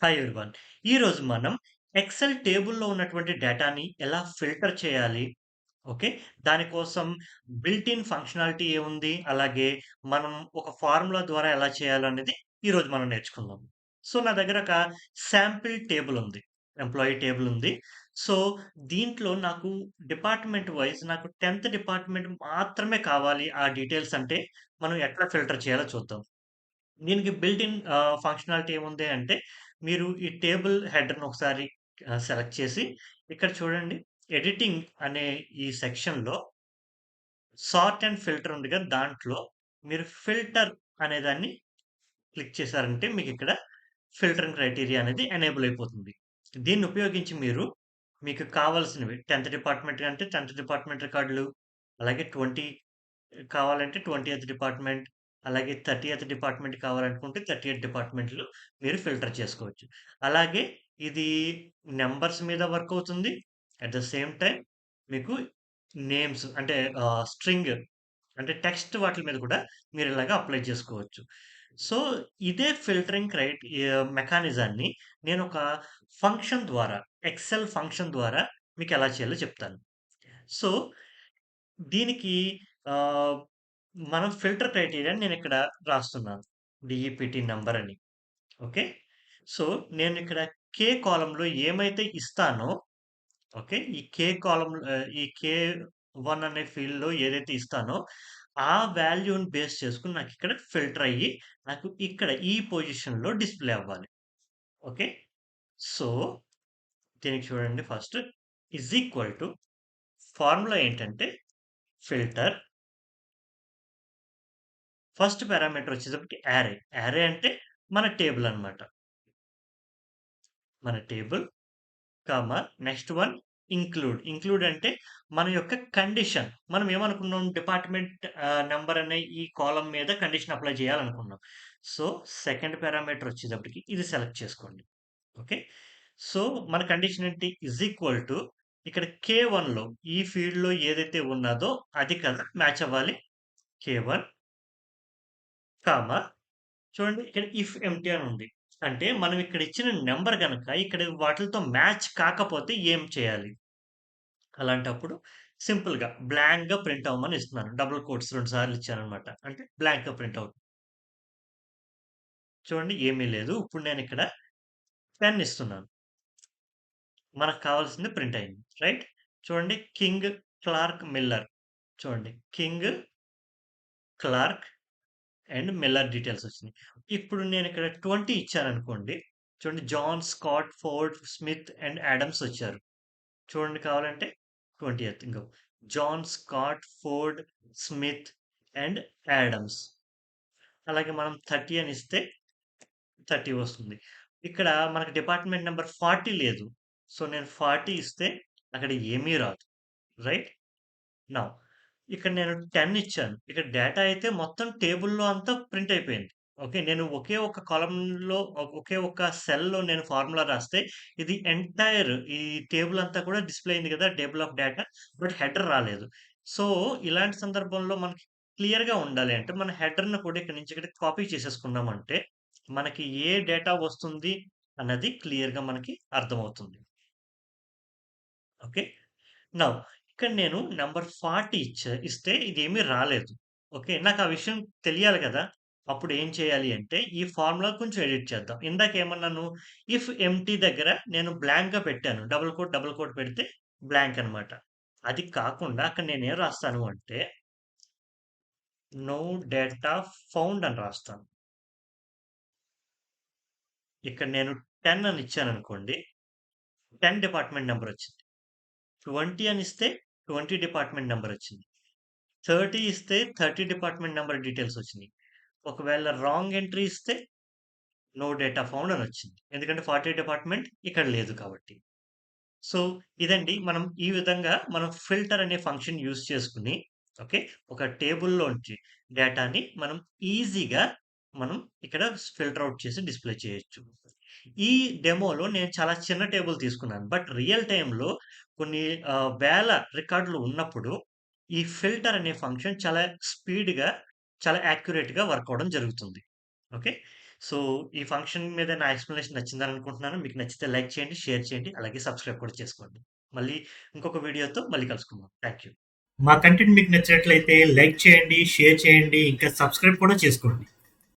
Hi everyone. ఈరోజు మనం XL టేబుల్‌లో ఉన్నటువంటి డేటాని ఎలా ఫిల్టర్ చేయాలి? ఓకే. దానికోసం బిల్ట్ ఇన్ ఫంక్షనాలిటీ ఏముంది? అలాగే మనం ఒక ఫార్ములా ద్వారా ఎలా చేయాలనేది ఈరోజు మనం నేర్చుకుందాం. సో, నా దగ్గర ఒక శాంపిల్ టేబుల్ ఉంది. ఎంప్లాయీ టేబుల్ ఉంది. సో, దీంట్లో నాకు డిపార్ట్‌మెంట్ వైస్ నాకు 10థ్ డిపార్ట్‌మెంట్ మాత్రమే కావాలి ఆ డీటెయిల్స్ అంటే మనం ఎట్లా ఫిల్టర్ చేయాలో చూద్దాం. దీనికి బిల్ట్ ఇన్ ఫంక్షనాలిటీ ఏముంది అంటే, మీరు ఈ టేబుల్ హెడర్‌ని ఒకసారి సెలెక్ట్ చేసి, ఇక్కడ చూడండి ఎడిటింగ్ అనే ఈ సెక్షన్‌లో సార్ట్ అండ్ ఫిల్టర్ ఉంది కదా! దాంట్లో మీరు ఫిల్టర్ అనేదాన్ని క్లిక్ చేశారంటే మీకిక్కడ ఫిల్టరింగ్ క్రైటీరియా అనేది ఎనేబుల్ అయిపోతుంది. దీన్ని ఉపయోగించి మీరు మీకు కావాల్సినవి 10థ్ డిపార్ట్‌మెంట్ అంటే 10థ్ డిపార్ట్‌మెంట్ రికార్డులు, అలాగే 20 కావాలంటే 20థ్ డిపార్ట్‌మెంట్, అలాగే 30థ్ డిపార్ట్‌మెంట్ కావాలనుకుంటే 30థ్ డిపార్ట్‌మెంట్‌లు మీరు ఫిల్టర్ చేసుకోవచ్చు. అలాగే ఇది నంబర్స్ మీద వర్క్ అవుతుంది. అట్ ద సేమ్ టైమ్ మీకు నేమ్స్ అంటే స్ట్రింగ్ అంటే టెక్స్ట్ వాటిల మీద కూడా మీరు ఇలాగ అప్లై చేసుకోవచ్చు. సో, ఇదే ఫిల్టరింగ్ మెకానిజాన్ని నేనొక ఫంక్షన్ ద్వారా, ఎక్సెల్ ఫంక్షన్ ద్వారా మీకెలా చేయాలో చెప్తాను. సో, దీనికి ఆహ్, మనం ఫిల్టర్ క్రైటీరియాని నేనిక్కడ రాస్తున్నాను. డీఈపీటీ నంబర్ అని. ఓకే. సో, నేనిక్కడ కే కాలమ్‌లో ఏమైతే ఇస్తానో ఓకే. ఈ కే1 అనే ఫీల్డ్‌లో ఏదైతే ఇస్తానో, ఆ వాల్యూని బేస్ చేసుకొని నాకిక్కడ ఫిల్టర్ అయ్యి, నాకు ఇక్కడ ఈ పొజిషన్‌లో డిస్‌ప్లే అవ్వాలి. ఓకే. సో, దీనికి చూడండి ఫస్ట్ ఈక్వల్ టు ఫార్ములా ఏంటంటే ఫిల్టర్ ఫస్ట్ పారామీటర్ వచ్చేటప్పటికి యారే. యారే అంటే మన టేబుల్ అన్నమాట. మన table, comma next one include. Include అంటే మన యొక్క కండిషన్. మనం ఏమనుకున్నాం డిపార్ట్‌మెంట్ నంబర్ అనే ఈ కాలమ్ మీద కండిషన్ అప్లై చేయాలనుకున్నాం. సో, సెకండ్ పారామీటర్ వచ్చేటప్పటికి ఇది సెలెక్ట్ చేసుకోండి. ఓకే. సో, మన కండిషన్ ఏంటి? ఈక్వల్ టు ఇక్కడ కే1లో ఈ ఫీల్డ్‌లో ఏదైతే ఉన్నదో అది కదా మ్యాచ్ అవ్వాలి. కే1 కామా చూడండి ఇక్కడ ఇఫ్ ఎంప్టీ అని ఉంది. అంటే మనం ఇక్కడ ఇచ్చిన నంబర్ గనక ఇక్కడ వాటిలతో మ్యాచ్ కాకపోతే ఏం చేయాలి? అలాంటప్పుడు సింపుల్‌గా బ్లాంక్‌గా ప్రింట్ అవ్వమని ఇస్తున్నాను. డబుల్ కోట్స్ 2 సార్లు ఇచ్చానన్నమాట. అంటే బ్లాంక్‌గా ప్రింట్ అవుతుంది. చూడండి ఏమీ లేదు. ఇప్పుడు నేనిక్కడ 10 ఇస్తున్నాను. మనకు కావాల్సింది ప్రింట్ అయింది. రైట్? చూడండి కింగ్, క్లార్క్, మిల్లర్. చూడండి King, Clark and Miller details వచ్చినియి. ఇప్పుడు నేనిక్కడ 20 ఇచ్చాననుకోండి. చూడండి John, Scott, Ford, Smith and Adams వచ్చారు. చూడండి కావాలంటే 20థ్ ఇంగో John, Scott, Ford, Smith and Adams. అలాగే మనం 30 అని ఇస్తే 30 వస్తుంది. ఇక్కడ మనకు డిపార్ట్‌మెంట్ నంబర్ 40 లేదు. సో, నేను 40 ఇస్తే అక్కడ ఏమీ రాదు. రైట్? నౌ ఇక్కడ నేను 10 ఇచ్చాను. ఇక్కడ డేటా అయితే మొత్తం టేబుల్‌లో అంతా ప్రింట్ అయిపోయింది. ఓకే. నేను ఒకే ఒక కాలమ్‌లో ఒకే ఒక సెల్‌లో నేను ఫార్ములా రాస్తే ఇది ఎంటైర్ ఈ టేబుల్ అంతా కూడా డిస్‌ప్లే అయింది కదా! Table of data. But header రాలేదు. సో, ఇలాంటి సందర్భంలో మనకి క్లియర్‌గా ఉండాలి అంటే మన హెడర్‌ని కూడా ఇక్కడి నుంచి ఇక్కడికి కాపీ చేసేసుకున్నామంటే మనకి ఏ డేటా వస్తుంది అన్నది క్లియర్‌గా మనకి అర్థమవుతుంది. ఓకే. నౌ ఇక్కడ నేను నంబర్ 40 ఇస్తే ఇదేమీ రాలేదు. ఓకే. నాకు ఆ విషయం తెలియాలి కదా! అప్పుడు ఏం చేయాలి అంటే, ఈ ఫార్ములా కొంచెం ఎడిట్ చేద్దాం. ఇందాక ఏమన్నాను? ఇఫ్ ఎంప్టీ దగ్గర నేను బ్లాంక్‌గా పెట్టాను. డబుల్ కోట్ పెడితే బ్లాంక్ అన్నమాట. అది కాకుండా అక్కడ నేనేం రాస్తాను అంటే, నో డేటా ఫౌండ్ అని రాస్తాను. ఇక్కడ నేను 10 అని ఇచ్చాననుకోండి. 10 డిపార్ట్‌మెంట్ నంబర్ వచ్చింది. 20 అని ఇస్తే 20 డిపార్ట్‌మెంట్ నంబర్ వచ్చింది. 30 ఇస్తే 30 డిపార్ట్‌మెంట్ నంబర్ డీటెయిల్స్ వచ్చినియి. ఒకవేళ రాంగ్ ఎంట్రీ ఇస్తే నో డేటా ఫౌండ్ అనొచ్చింది. ఎందుకంటే 40 డిపార్ట్‌మెంట్ ఇక్కడ లేదు కాబట్టి. సో, ఇదండి ఈ విధంగా మనం ఫిల్టర్ అనే ఫంక్షన్ యూజ్ చేసుకొని ఓకే. ఒక టేబుల్‌లోంచి డేటాని మనం ఈజీగా మనం ఇక్కడ ఫిల్టర్ ఔట్ చేసి డిస్‌ప్లే చేయొచ్చు. ఈ డెమోలో నేను చాలా చిన్న టేబుల్ తీసుకున్నాను. బట్ రియల్ టైమ్‌లో కొన్ని వేల రికార్డులు ఉన్నప్పుడు ఈ ఫిల్టర్ అనే ఫంక్షన్ చాలా స్పీడ్‌గా, చాలా యాక్యురేట్‌గా వర్క్ అవ్వడం జరుగుతుంది. ఓకే. సో, ఈ ఫంక్షన్ మీద నా ఎక్స్‌ప్లనేషన్ నచ్చిందని అనుకుంటున్నాను. మీకు నచ్చితే లైక్ చేయండి, షేర్ చేయండి. అలాగే సబ్స్క్రైబ్ కూడా చేసుకోండి. మళ్ళీ ఇంకొక వీడియోతో మళ్ళీ కలుసుకుందాం. Thank you. మా కంటెంట్ మీకు నచ్చినట్లయితే లైక్ చేయండి, షేర్ చేయండి, ఇంకా సబ్స్క్రైబ్ కూడా చేసుకోండి.